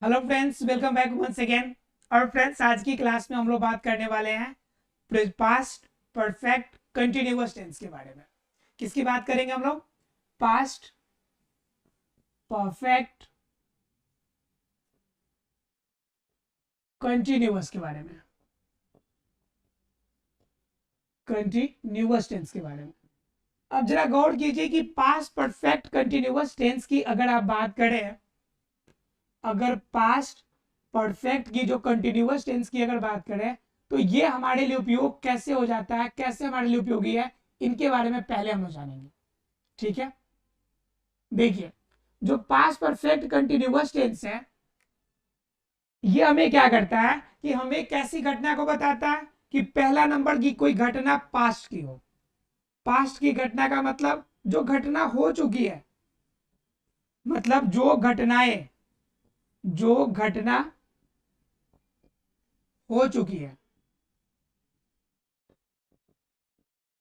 Hello friends, welcome back once again. और friends, आज की क्लास में हम लोग बात करने वाले हैं पास्ट परफेक्ट कंटिन्यूअस टेंस के बारे में। किसकी बात करेंगे हम लोग? पास्ट परफेक्ट कंटिन्यूअस के बारे में, कंटिन्यूअस टेंस के बारे में। अब जरा गौर कीजिए कि पास्ट परफेक्ट कंटिन्यूअस टेंस की अगर आप बात करें, अगर पास्ट परफेक्ट की जो कंटिन्यूअस टेंस की अगर बात करें, तो ये हमारे लिए उपयोग कैसे हो जाता है, कैसे हमारे लिए उपयोगी है, इनके बारे में पहले हम लोग जानेंगे। ठीक है, देखिए, जो पास्ट परफेक्ट कंटिन्यूअस टेंस है, ये हमें क्या करता है कि हमें कैसी घटना को बताता है कि पहला नंबर की कोई घटना पास्ट की हो। पास्ट की घटना का मतलब जो घटना हो चुकी है, मतलब जो घटना हो चुकी है,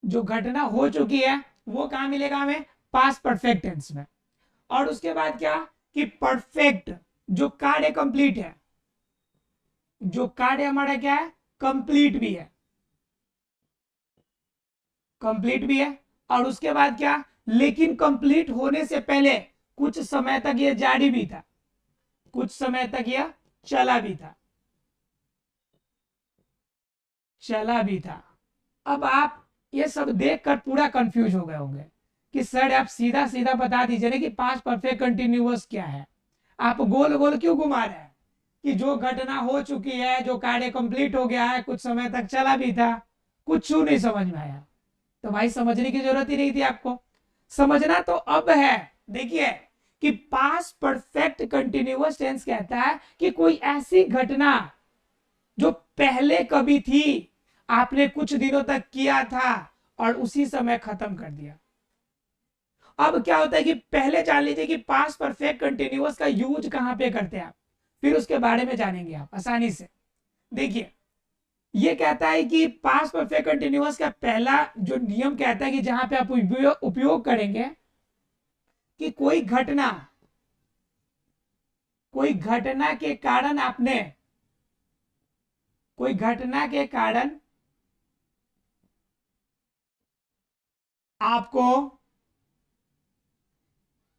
जो घटना हो चुकी है वो कहां मिलेगा हमें? पास्ट परफेक्ट टेंस में। और उसके बाद क्या कि परफेक्ट, जो कार्य कंप्लीट है, जो कार्य हमारा क्या है? कंप्लीट भी है, कंप्लीट भी है। और उसके बाद क्या, लेकिन कंप्लीट होने से पहले कुछ समय तक यह जारी भी था, कुछ समय तक यह चला भी था, चला भी था। अब आप ये सब देखकर पूरा कंफ्यूज हो गए होंगे कि सर आप सीधा सीधा बता दीजिए ना कि पास्ट परफेक्ट कंटिन्यूअस क्या है। आप गोल गोल क्यों घुमा रहे हैं कि जो घटना हो चुकी है, जो कार्य कंप्लीट हो गया है, कुछ समय तक चला भी था, कुछ नहीं समझ में आया। तो भाई समझने की जरूरत ही नहीं थी आपको, समझना तो अब है। देखिए कि पास्ट परफेक्ट कंटिन्यूअस टेंस कहता है कि कोई ऐसी घटना जो पहले कभी थी, आपने कुछ दिनों तक किया था और उसी समय खत्म कर दिया। अब क्या होता है कि पहले जान लीजिए कि पास्ट परफेक्ट कंटिन्यूअस का यूज कहां पे करते हैं आप, फिर उसके बारे में जानेंगे आप आसानी से। देखिए, ये कहता है कि पास्ट परफेक्ट कंटिन्यूअस का पहला जो नियम कहता है कि जहां पे आप उपयोग करेंगे कि कोई घटना के कारण आपने, कोई घटना के कारण आपको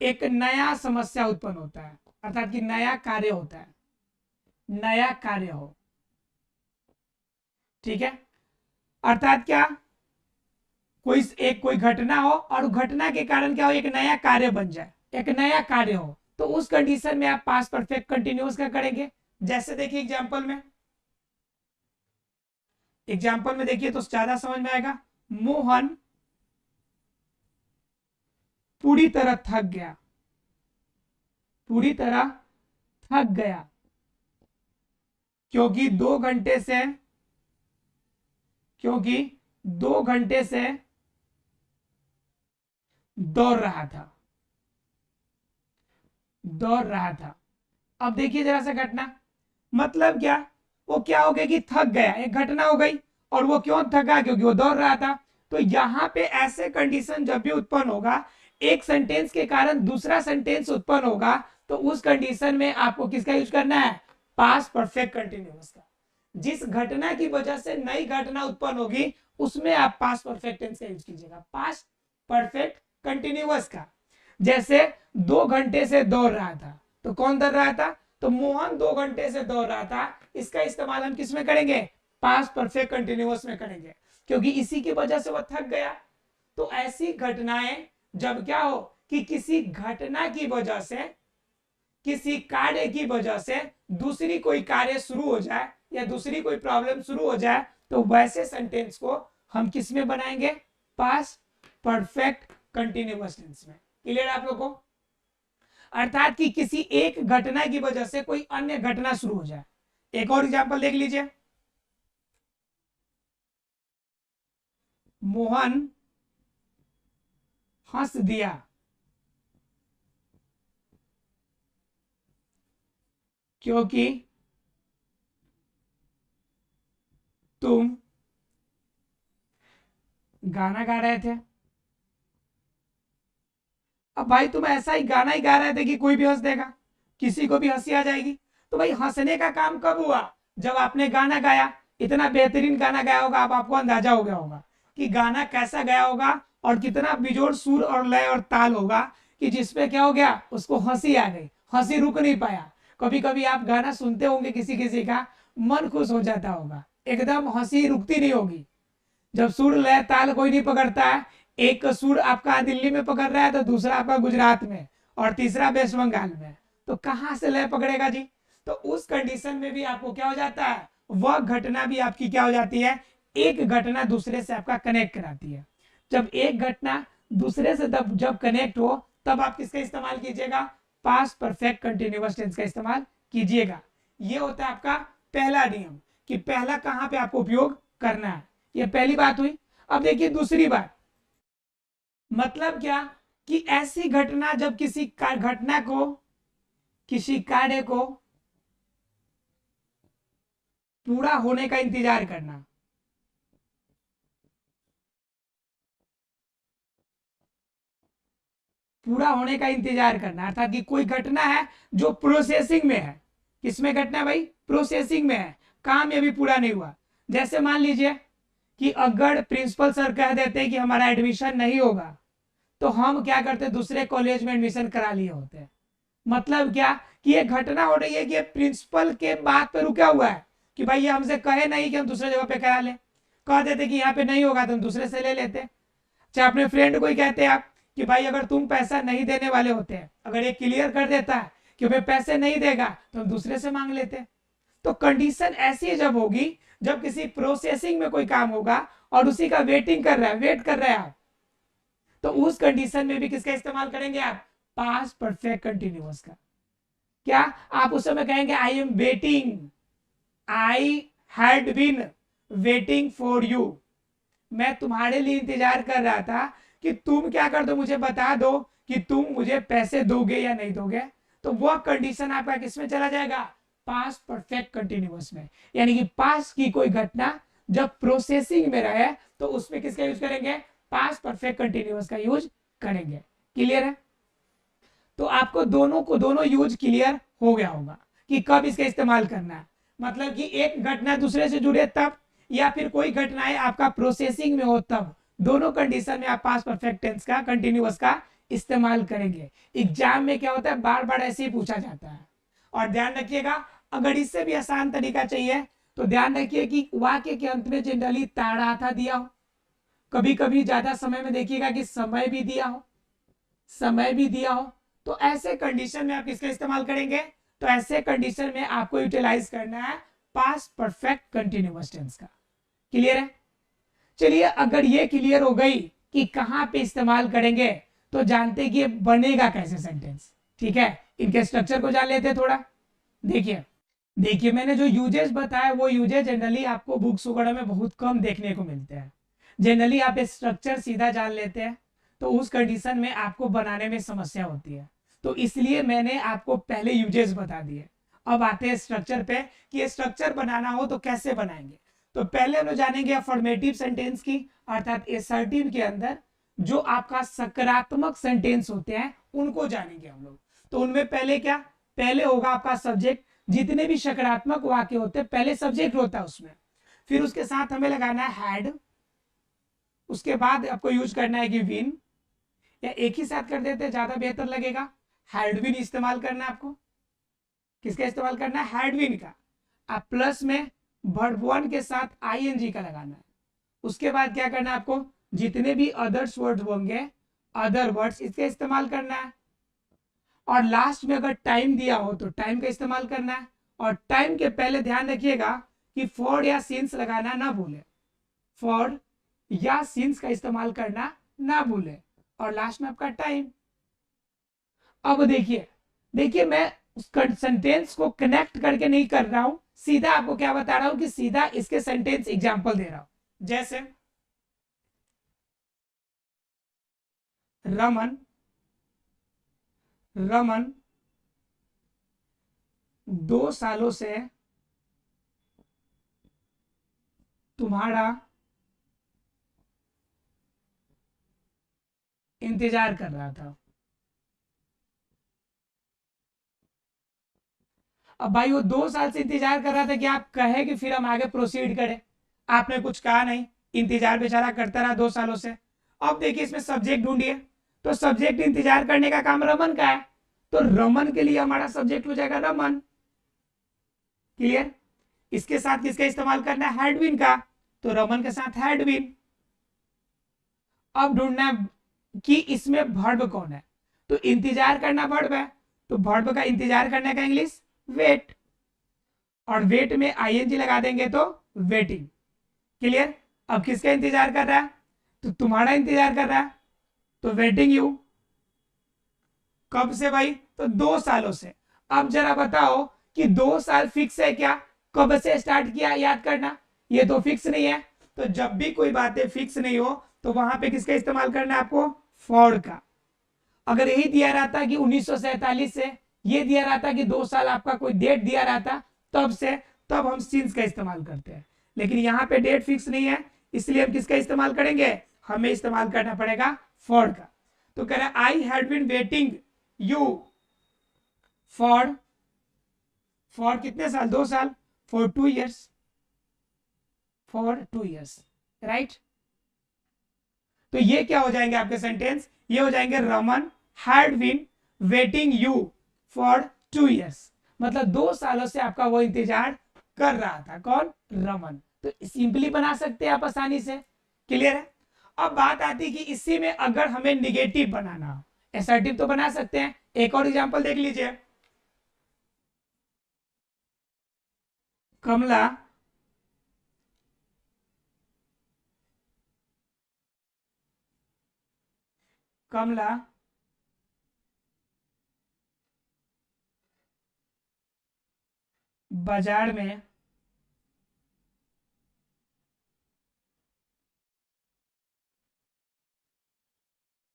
एक नया समस्या उत्पन्न होता है, अर्थात कि नया कार्य होता है, नया कार्य हो। ठीक है, अर्थात क्या, कोई घटना हो और घटना के कारण क्या हो, एक नया कार्य बन जाए, एक नया कार्य हो, तो उस कंडीशन में आप पास्ट परफेक्ट कंटिन्यूअस का करेंगे। जैसे देखिए एग्जाम्पल में देखिए तो ज्यादा समझ में आएगा। मोहन पूरी तरह थक गया, पूरी तरह थक गया, क्योंकि 2 घंटे से, क्योंकि 2 घंटे से दौड़ रहा था, दौड़ रहा था। अब देखिए जरा सा घटना, मतलब क्या, वो क्या हो गया कि थक गया, एक घटना हो गई। और वो क्यों थका? क्योंकि वो दौड़ रहा था। तो यहां पे ऐसे कंडीशन जब भी उत्पन्न होगा, एक सेंटेंस के कारण दूसरा सेंटेंस उत्पन्न होगा, तो उस कंडीशन में आपको किसका यूज करना है? पास्ट परफेक्ट कंटिन्यूअस का। जिस घटना की वजह से नई घटना उत्पन्न होगी, उसमें आप पास्ट परफेक्ट टेंस का यूज कीजिएगा, पास्ट परफेक्ट कंटिन्यूअस का। जैसे 2 घंटे से दौड़ रहा था, तो कौन दौड़ रहा था? तो मोहन 2 घंटे से दौड़ रहा था। इसका इस्तेमाल हम किस में करेंगे? पास्ट परफेक्ट कंटिन्यूअस में करेंगे, क्योंकि इसी की वजह से वह थक गया। तो ऐसी घटनाएं जब क्या हो कि किसी घटना की वजह से, किसी कार्य की वजह से दूसरी कोई कार्य शुरू हो जाए या दूसरी कोई प्रॉब्लम शुरू हो जाए, तो वैसे सेंटेंस को हम किस में बनाएंगे? पास्ट परफेक्ट कंटिन्यूअस टेंस में। क्लियर आप लोग को? अर्थात कि किसी एक घटना की वजह से कोई अन्य घटना शुरू हो जाए। एक और एग्जांपल देख लीजिए। मोहन हंस दिया, क्योंकि तुम गाना गा रहे थे। अब भाई तुम ऐसा ही गाना ही गा रहे थे कि कोई भी हंस देगा, किसी को भी हंसी आ जाएगी। तो भाई हंसने का काम कब हुआ? जब आपने गाना गाया, इतना बेहतरीन गाना गाया होगा, आपको अंदाजा हो गया होगा कि गाना कैसा गाया होगा और कितना बिजोड़ सुर और लय और ताल होगा कि जिसपे क्या हो गया, उसको हंसी आ गई, हंसी रुक नहीं पाया। कभी कभी आप गाना सुनते होंगे किसी किसी का, मन खुश हो जाता होगा, एकदम हंसी रुकती नहीं होगी। जब सुर लय ताल कोई नहीं पकड़ता है, एक सुर आपका दिल्ली में पकड़ रहा है तो दूसरा आपका गुजरात में और तीसरा वेस्ट बंगाल में, तो कहां से लय पकड़ेगा जी? तो उस कंडीशन में भी आपको क्या हो जाता है, वह घटना भी आपकी क्या हो जाती है, एक घटना दूसरे से आपका कनेक्ट कराती है। जब एक घटना दूसरे से जब कनेक्ट हो, तब आप किसका इस्तेमाल कीजिएगा, पास्ट परफेक्ट कंटिन्यूअस टेंस का इस्तेमाल कीजिएगा। ये होता है आपका पहला नियम कि पहला कहां पे आपको उपयोग करना है। ये पहली बात हुई। अब देखिए दूसरी बात, मतलब क्या कि ऐसी घटना जब किसी घटना को, किसी कार्य को पूरा होने का इंतजार करना, पूरा होने का इंतजार करना, अर्थात कि कोई घटना है जो प्रोसेसिंग में है। किसमें घटना है भाई, प्रोसेसिंग में है, काम अभी पूरा नहीं हुआ। जैसे मान लीजिए कि अगर प्रिंसिपल सर कह देते हैं कि हमारा एडमिशन नहीं होगा, तो हम क्या करते, दूसरे कॉलेज में एडमिशन करा लिए होते। मतलब क्या कि ये घटना हो रही है कि प्रिंसिपल के बात पे रुका हुआ है कि भाई ये हमसे कहे नहीं कि हम दूसरे जगह पे करा ले, कह देते कि यहाँ पे नहीं होगा तो हम दूसरे से ले लेते। चाहे अपने फ्रेंड को ही कहते हैं आप कि भाई अगर तुम पैसा नहीं देने वाले होते हैं, अगर ये क्लियर कर देता है कि हमें पैसे नहीं देगा, तो हम दूसरे से मांग लेते। तो कंडीशन ऐसी जब होगी जब किसी प्रोसेसिंग में कोई काम होगा और उसी का वेटिंग कर रहा है, वेट कर रहे हैं आप, तो उस कंडीशन में भी किसका इस्तेमाल करेंगे आप, पास्ट परफेक्ट कंटिन्यूअस का। क्या आप उस समय कहेंगे I am waiting, I had been waiting for you, मैं तुम्हारे लिए इंतजार कर रहा था कि तुम क्या कर दो, मुझे बता दो कि तुम मुझे पैसे दोगे या नहीं दोगे। तो वह कंडीशन आपका किसमें चला जाएगा, पास्ट परफेक्ट कंटिन्यूअस में। यानी कि पास्ट की कोई घटना जब प्रोसेसिंग में रहे तो उसमें किसका यूज करेंगे, पास्ट परफेक्ट कंटिन्यूअस का यूज करेंगे। क्लियर है? तो आपको दोनों को दोनों यूज क्लियर हो गया होगा कि कब इसका इस्तेमाल करना है। मतलब कि एक घटना दूसरे से जुड़े तब, या फिर कोई घटनाएं आपका प्रोसेसिंग में हो तब, दोनों कंडीशन में आप पास्ट परफेक्ट टेंस का कंटिन्यूअस का इस्तेमाल करेंगे। एग्जाम में क्या होता है, बार बार ऐसे ही पूछा जाता है। और ध्यान रखिएगा, अगर इससे भी आसान तरीका चाहिए तो ध्यान रखिए कि वाक्य के अंत में जनरली ताड़ा था दिया हो, कभी कभी ज्यादा समय में देखिएगा कि समय भी दिया हो, समय भी दिया हो। तो ऐसे कंडीशन में आप किसका इस्तेमाल करेंगे, तो ऐसे कंडीशन में आपको यूटिलाइज करना है पास्ट परफेक्ट कंटिन्यूअस टेंस का। क्लियर है? चलिए अगर ये क्लियर हो गई कि कहां पे इस्तेमाल करेंगे, तो जानते कि ये बनेगा कैसे सेंटेंस। ठीक है, इनके स्ट्रक्चर को जान लेते थोड़ा। देखिए देखिए मैंने जो यूजेस बताया वो यूजेस जनरली आपको बुक्स वगैरह में बहुत कम देखने को मिलते हैं। जनरली आप स्ट्रक्चर सीधा जान लेते हैं, तो उस कंडीशन में आपको बनाने में समस्या होती है। तो इसलिए मैंने आपको पहले यूजेस बता दिए। अब आते हैं स्ट्रक्चर पे कि स्ट्रक्चर बनाना हो तो कैसे बनाएंगे। तो पहले हम लोग जानेंगे अफर्मेटिव सेंटेंस की, अर्थात एसर्टिव के अंदर जो आपका सकारात्मक सेंटेंस होते हैं उनको जानेंगे हम लोग। तो उनमें पहले क्या, पहले होगा आपका सब्जेक्ट। जितने भी सकारात्मक वाक्य होते हैं पहले सब्जेक्ट होता है उसमें, फिर उसके साथ हमें लगाना है हैड, उसके बाद आपको यूज करना है कि विन, या एक ही साथ कर देते ज्यादा बेहतर लगेगा। हैडविन इस्तेमाल करना है आपको। किसका इस्तेमाल करना है, हैडविन का। आप प्लस में वर्ब वन के साथ आईएनजी का लगाना है। उसके बाद क्या करना है आपको, जितने भी अदर्स वर्ड्स होंगे, अदर वर्ड्स, इसका इस्तेमाल करना है। और लास्ट में अगर टाइम दिया हो तो टाइम का इस्तेमाल करना है। और टाइम के पहले ध्यान रखिएगा कि फॉर या सिंस लगाना ना भूले, फॉर या सिंस का इस्तेमाल करना ना भूले। और लास्ट में आपका टाइम। अब देखिए देखिए मैं उस सेंटेंस को कनेक्ट करके नहीं कर रहा हूं, सीधा आपको क्या बता रहा हूं कि सीधा इसके सेंटेंस एग्जांपल दे रहा हूं। जैसे रमन, रमन 2 सालों से तुम्हारा इंतजार कर रहा था। अब भाई वो 2 साल से इंतजार कर रहा था कि आप कहे कि फिर हम आगे प्रोसीड करें, आपने कुछ कहा नहीं, इंतजार बेचारा करता रहा 2 सालों से। अब देखिए इसमें सब्जेक्ट ढूंढिए, तो सब्जेक्ट इंतजार करने का काम रमन का है, तो रमन के लिए हमारा सब्जेक्ट हो जाएगा रमन। क्लियर? इसके साथ किसका इस्तेमाल करना है? हैडविन का, तो रमन के साथ हैडविन। अब ढूंढना है कि इसमें वर्ब कौन है, तो इंतजार करना वर्ब है, तो वर्ब का इंतजार करने का इंग्लिश वेट, और वेट में आईएनजी लगा देंगे तो वेटिंग। क्लियर? अब किसका इंतजार कर रहा है? तो तुम्हारा इंतजार कर रहा है, तो वेटिंग यू। कब से भाई? तो 2 सालों से। अब जरा बताओ कि 2 साल फिक्स है क्या? कब से स्टार्ट किया याद करना, ये तो फिक्स नहीं है। तो जब भी कोई बातें फिक्स नहीं हो तो वहां पे किसका इस्तेमाल करना है आपको? फॉर का। अगर यही दिया रहता कि 1947 से, ये दिया रहता कि 2 साल, आपका कोई डेट दिया रहता तब से, तब हम सिंस का इस्तेमाल करते हैं, लेकिन यहाँ पे डेट फिक्स नहीं है, इसलिए हम किसका इस्तेमाल करेंगे? हमें इस्तेमाल करना पड़ेगा फॉर का। तो कह रहे I had been waiting you for कितने साल? 2 साल, for 2 years, for 2 years, right. तो ये क्या हो जाएंगे आपके सेंटेंस? ये हो जाएंगे Raman had been waiting you for 2 years, मतलब 2 सालों से आपका वो इंतजार कर रहा था। कौन? रमन। तो सिंपली बना सकते हैं आप आसानी से। क्लियर है? अब बात आती है कि इसी में अगर हमें निगेटिव बनाना हो, एसर्टिव तो बना सकते हैं। एक और एग्जांपल देख लीजिए, कमला कमला बाजार में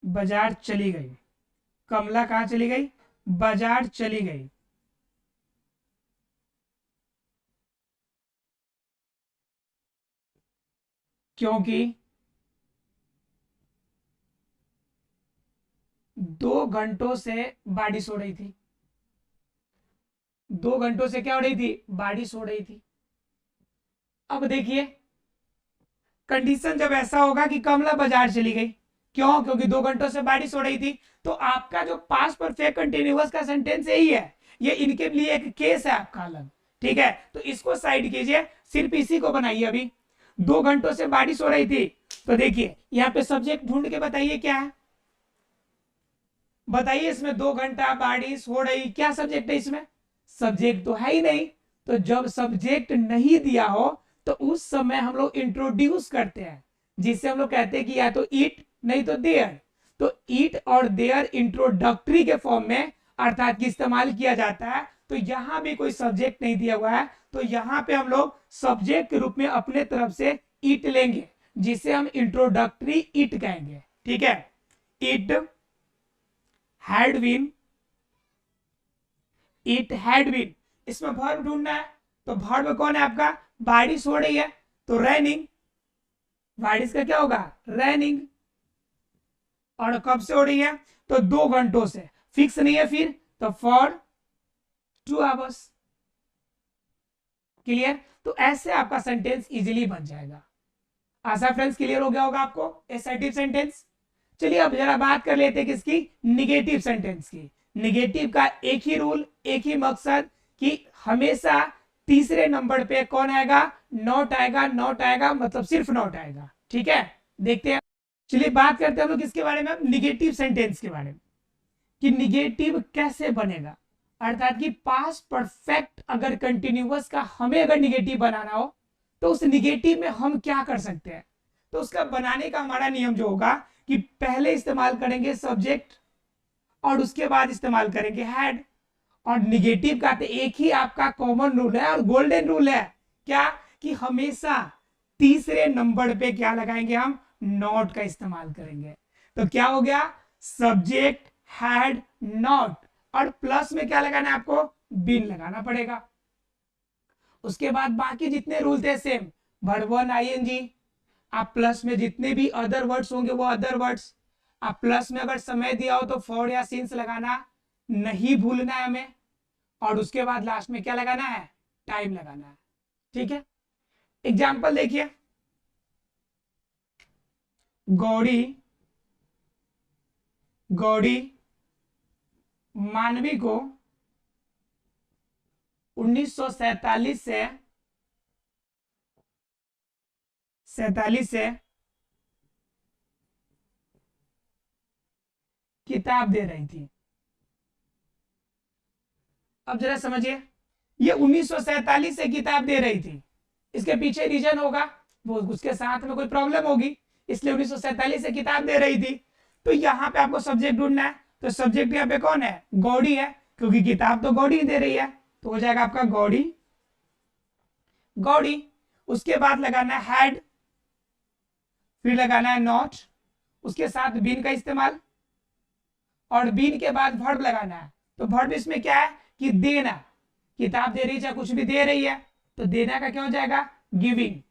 बाजार चली गई। कमला कहाँ चली गई? बाजार चली गई। क्योंकि 2 घंटों से बारिश हो रही थी। 2 घंटों से क्या हो रही थी? बारिश हो रही थी। अब देखिए कंडीशन जब ऐसा होगा कि कमला बाजार चली गई, क्यों? क्योंकि 2 घंटों से बारिश हो रही थी, तो आपका जो पास्ट परफेक्ट कंटिन्यूअस का सेंटेंस यही है, ये इनके लिए एक केस है आपका अलग। ठीक है, तो इसको साइड कीजिए, सिर्फ इसी को बनाइए। अभी 2 घंटों से बारिश हो रही थी, तो देखिए यहाँ पे सब्जेक्ट ढूंढ के बताइए क्या है, बताइए इसमें 2 घंटा बारिश हो रही, क्या सब्जेक्ट है इसमें? सब्जेक्ट तो है ही नहीं। तो जब सब्जेक्ट नहीं दिया हो तो उस समय हम लोग इंट्रोड्यूस करते हैं, जिससे हम लोग कहते हैं कि या तो इट नहीं तो देयर। तो इट और देयर इंट्रोडक्टरी के फॉर्म में अर्थात की इस्तेमाल किया जाता है। तो यहां भी कोई सब्जेक्ट नहीं दिया हुआ है, तो यहां पे हम लोग सब्जेक्ट के रूप में अपने तरफ से इट लेंगे, जिसे हम इंट्रोडक्टरी इट कहेंगे। ठीक है, it had been, it had been. इसमें वर्ब ढूंढना है, तो वर्ब कौन है आपका? बारिश हो रही है, तो रैनिंग। बारिश का क्या होगा? रैनिंग। और कब से हो रही है? तो 2 घंटों से। फिक्स नहीं है फिर, तो फॉर 2 hours। क्लियर? तो ऐसे आपका सेंटेंस इजीली बन जाएगा। आशा फ्रेंड्स क्लियर हो गया होगा आपको एसर्टिव सेंटेंस। चलिए अब जरा बात कर लेते हैं किसकी? निगेटिव सेंटेंस की। निगेटिव का एक ही रूल, एक ही मकसद कि हमेशा तीसरे नंबर पे कौन आएगा? नॉट आएगा। नॉट आएगा मतलब सिर्फ नॉट आएगा। ठीक है, देखते हैं। चलिए बात करते हैं हम लोग किसके बारे में? निगेटिव सेंटेंस के बारे में, कि निगेटिव कैसे बनेगा। अर्थात कि पास्ट परफेक्ट अगर कंटिन्यूअस का हमें अगर निगेटिव बनाना हो तो उस निगेटिव में हम क्या कर सकते हैं? तो उसका बनाने का हमारा नियम जो होगा कि पहले इस्तेमाल करेंगे सब्जेक्ट और उसके बाद इस्तेमाल करेंगे हैड। और निगेटिव का तो एक ही आपका कॉमन रूल है और गोल्डन रूल है, क्या? कि हमेशा तीसरे नंबर पे क्या लगाएंगे? हम नॉट का इस्तेमाल करेंगे। तो क्या हो गया? सब्जेक्ट हैड नॉट, और प्लस में क्या लगाना है आपको? बिन लगाना पड़ेगा। उसके बाद बाकी जितने रूल थे सेम, वर्ब वन आईएनजी, आप प्लस में जितने भी अदर वर्ड्स होंगे वो अदर वर्ड्स, आप प्लस में अगर समय दिया हो तो फॉर या सिंस लगाना नहीं भूलना है हमें। और उसके बाद लास्ट में क्या लगाना है, टाइम लगाना है। ठीक है, एग्जाम्पल देखिए, गौड़ी गौड़ी मानवी को 1947 से किताब दे रही थी। अब जरा समझिए, ये 1947 से किताब दे रही थी, इसके पीछे रीजन होगा, वो उसके साथ में कोई प्रॉब्लम होगी, इसलिए 1947 से किताब दे रही थी। तो यहाँ पे आपको सब्जेक्ट ढूंढना है, तो सब्जेक्ट यहाँ पे कौन है, गौड़ी है, क्योंकि किताब तो गौड़ी दे रही है, तो हो जाएगा आपका गौड़ी गौड़ी। उसके बाद लगाना है हैड, फिर लगाना है नॉट, उसके साथ बीन का इस्तेमाल, और बीन के बाद वर्ब लगाना है। तो वर्ब इसमें क्या है कि देना, किताब दे रही है चाहे कुछ भी दे रही है, तो देना का क्या हो जाएगा, गिविंग,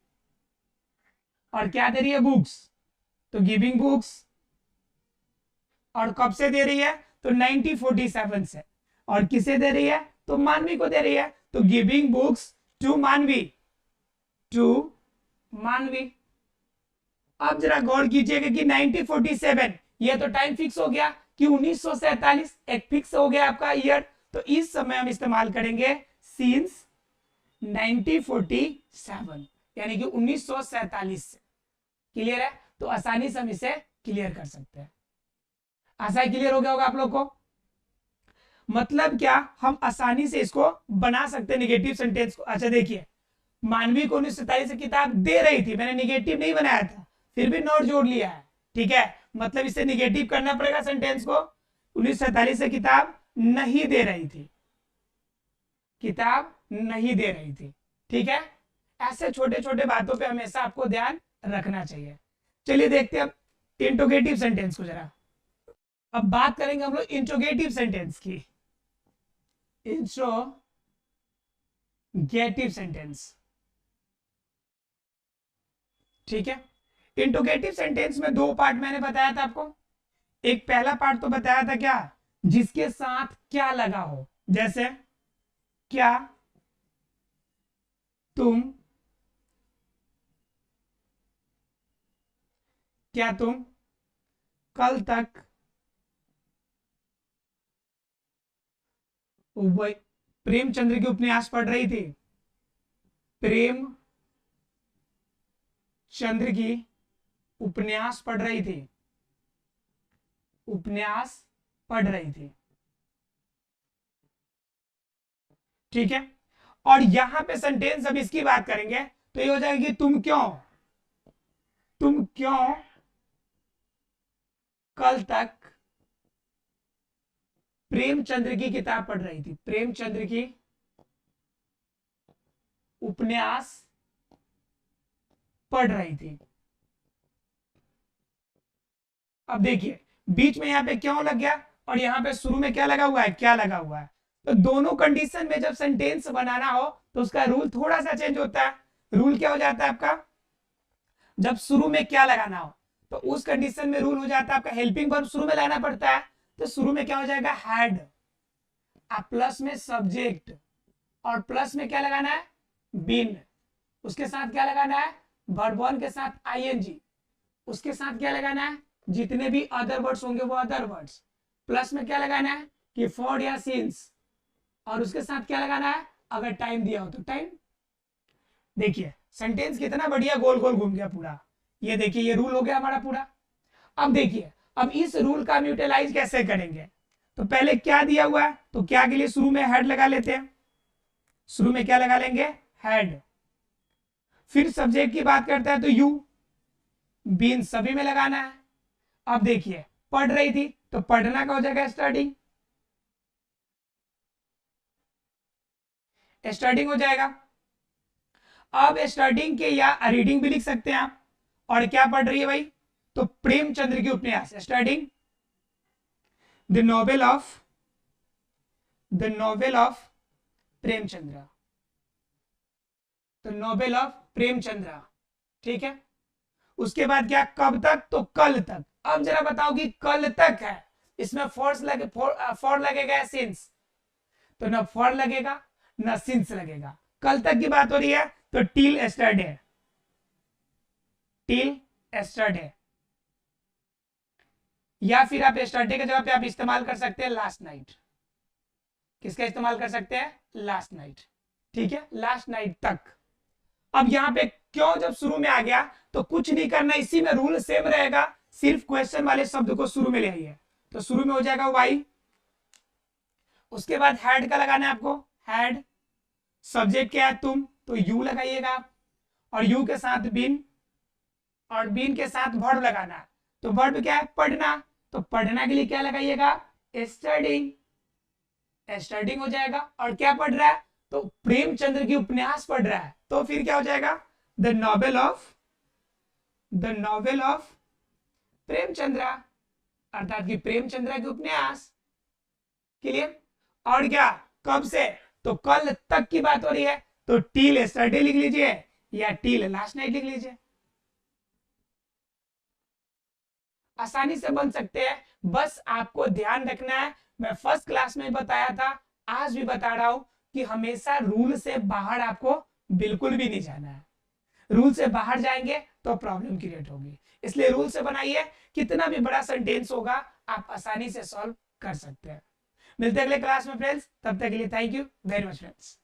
और क्या दे रही है, बुक्स, तो गिविंग बुक्स, और कब से दे रही है, तो 1947 से, और किसे दे रही है, तो मानवी को दे रही है, तो गिविंग बुक्स टू मानवी, टू मानवी। अब जरा गौर कीजिएगा कि 1947 ये तो टाइम फिक्स हो गया कि 1947 एक फिक्स हो गया आपका ईयर, तो इस समय हम इस्तेमाल करेंगे सिंस 1947, यानी कि 1947 से। क्लियर है, तो आसानी से हम इसे क्लियर कर सकते हैं। आसान क्लियर हो गया होगा आप लोग को, मतलब क्या, हम आसानी से इसको बना सकते हैं निगेटिव सेंटेंस को। अच्छा देखिए, मानवी को 1947 से किताब दे रही थी, मैंने निगेटिव नहीं बनाया था, फिर भी नोट जोड़ लिया है। ठीक है, मतलब इसे निगेटिव करना पड़ेगा सेंटेंस को, 1947 से किताब नहीं दे रही थी, किताब नहीं दे रही थी। ठीक है, ऐसे छोटे छोटे बातों पे हमेशा आपको ध्यान रखना चाहिए। चलिए देखते हैं अब इंट्रोगेटिव सेंटेंस को जरा। अब बात करेंगे हम लोग इंट्रोगेटिव सेंटेंस की, इंट्रोगेटिव सेंटेंस। ठीक है, इंट्रोगेटिव सेंटेंस में दो पार्ट मैंने बताया था आपको। एक पहला पार्ट तो बताया था क्या, जिसके साथ क्या लगा हो, जैसे क्या तुम कल तक प्रेमचंद्र की उपन्यास पढ़ रही थी, प्रेमचंद्र की उपन्यास पढ़ रही थी, उपन्यास पढ़ रही थी। ठीक है, और यहां पे सेंटेंस अब इसकी बात करेंगे तो ये हो जाएगा कि तुम क्यों कल तक प्रेमचंद्र की किताब पढ़ रही थी, प्रेमचंद्र की उपन्यास पढ़ रही थी। अब देखिए, बीच में यहां पे क्यों लग गया और यहां पे शुरू में क्या लगा हुआ है, क्या लगा हुआ है। तो दोनों कंडीशन में जब सेंटेंस बनाना हो तो उसका रूल थोड़ा सा चेंज होता है। रूल क्या हो जाता है आपका, जब शुरू में क्या लगाना हो तो उस कंडीशन में रूल हो जाता है आपका हेल्पिंग वर्ब शुरू में लाना पड़ता है। तो शुरू में क्या हो जाएगा, हैड, प्लस में सब्जेक्ट, और प्लस में क्या लगाना है, बीन, उसके साथ क्या लगाना है, वर्ब वन के साथ आईएनजी, उसके साथ क्या लगाना है, जितने भी अदर वर्ड्स होंगे वो अदर वर्ड्स, प्लस में क्या लगाना है कि फॉर या सिंस, और उसके साथ क्या लगाना है, अगर टाइम दिया हो तो टाइम। देखिए सेंटेंस कितना बढ़िया गोल गोल घूम गया पूरा। ये देखिए, ये रूल हो गया हमारा पूरा। अब देखिए, अब इस रूल का हम यूटिलाइज कैसे करेंगे, तो पहले क्या दिया हुआ है, तो क्या के लिए शुरू में हेड लगा लेते हैं, शुरू में क्या लगा लेंगे, हेड। फिर सब्जेक्ट की बात करता है तो यू, बीन सभी में लगाना है। अब देखिए, पढ़ रही थी तो पढ़ना का हो जाएगा स्टार्टिंग, स्टार्टिंग हो जाएगा। अब स्टार्टिंग के या रीडिंग भी लिख सकते हैं आप। और क्या पढ़ रही है भाई, तो प्रेमचंद्र की उपन्यास, starting the novel of Premchandra, तो नॉवेल ऑफ प्रेमचंद्र। ठीक है, उसके बाद क्या, कब तक, तो कल तक। अब जरा बताओ कि कल तक है, इसमें फॉर लगेगा सिंस, तो ना फॉर लगेगा ना सिंस लगेगा। कल तक की बात हो रही है तो टिल एस्टरडे, टिल एस्टरडे, या फिर आप एस्टरडे के जगह पे आप इस्तेमाल कर सकते हैं लास्ट नाइट। किसका इस्तेमाल कर सकते हैं? Last night. ठीक है, लास्ट नाइट तक। अब यहां पे क्यों जब शुरू में आ गया तो कुछ नहीं करना, इसी में रूल सेम रहेगा, सिर्फ क्वेश्चन वाले शब्द को शुरू में ले आइए। तो शुरू में हो जाएगा वाई, उसके बाद हैड का लगाना है आपको, हैड, सब्जेक्ट क्या है तुम, तो यू लगाइएगा आप, और यू के साथ बीन, और बीन के साथ वर्ब लगाना है। तो वर्ब क्या है? पढ़ना, तो पढ़ना के लिए क्या लगाइएगा? स्टडिंग, स्टडिंग हो जाएगा। और क्या पढ़ रहा है? तो प्रेमचंद्र की उपन्यास पढ़ रहा है, तो फिर क्या हो जाएगा? द नॉवेल ऑफ प्रेमचंद्रा, अर्थात कि प्रेमचंद्रा की उपन्यास। क्लियर? और क्या, कब से? तो कल तक की बात हो रही है, तो टिल एस्टरडे लिख लीजिए या टिल लास्ट नाइट लिख लीजिए, आसानी से बन सकते हैं। बस आपको ध्यान रखना है, मैं फर्स्ट क्लास में बताया था, आज भी बता रहा हूं कि हमेशा रूल से बाहर आपको बिल्कुल भी नहीं जाना है। रूल से बाहर जाएंगे तो प्रॉब्लम क्रिएट होगी, इसलिए रूल से बनाइए, कितना भी बड़ा सेंटेंस होगा आप आसानी से सॉल्व कर सकते हैं। मिलते हैं अगले क्लास में फ्रेंड्स, तब तक के लिए thank you very much friends.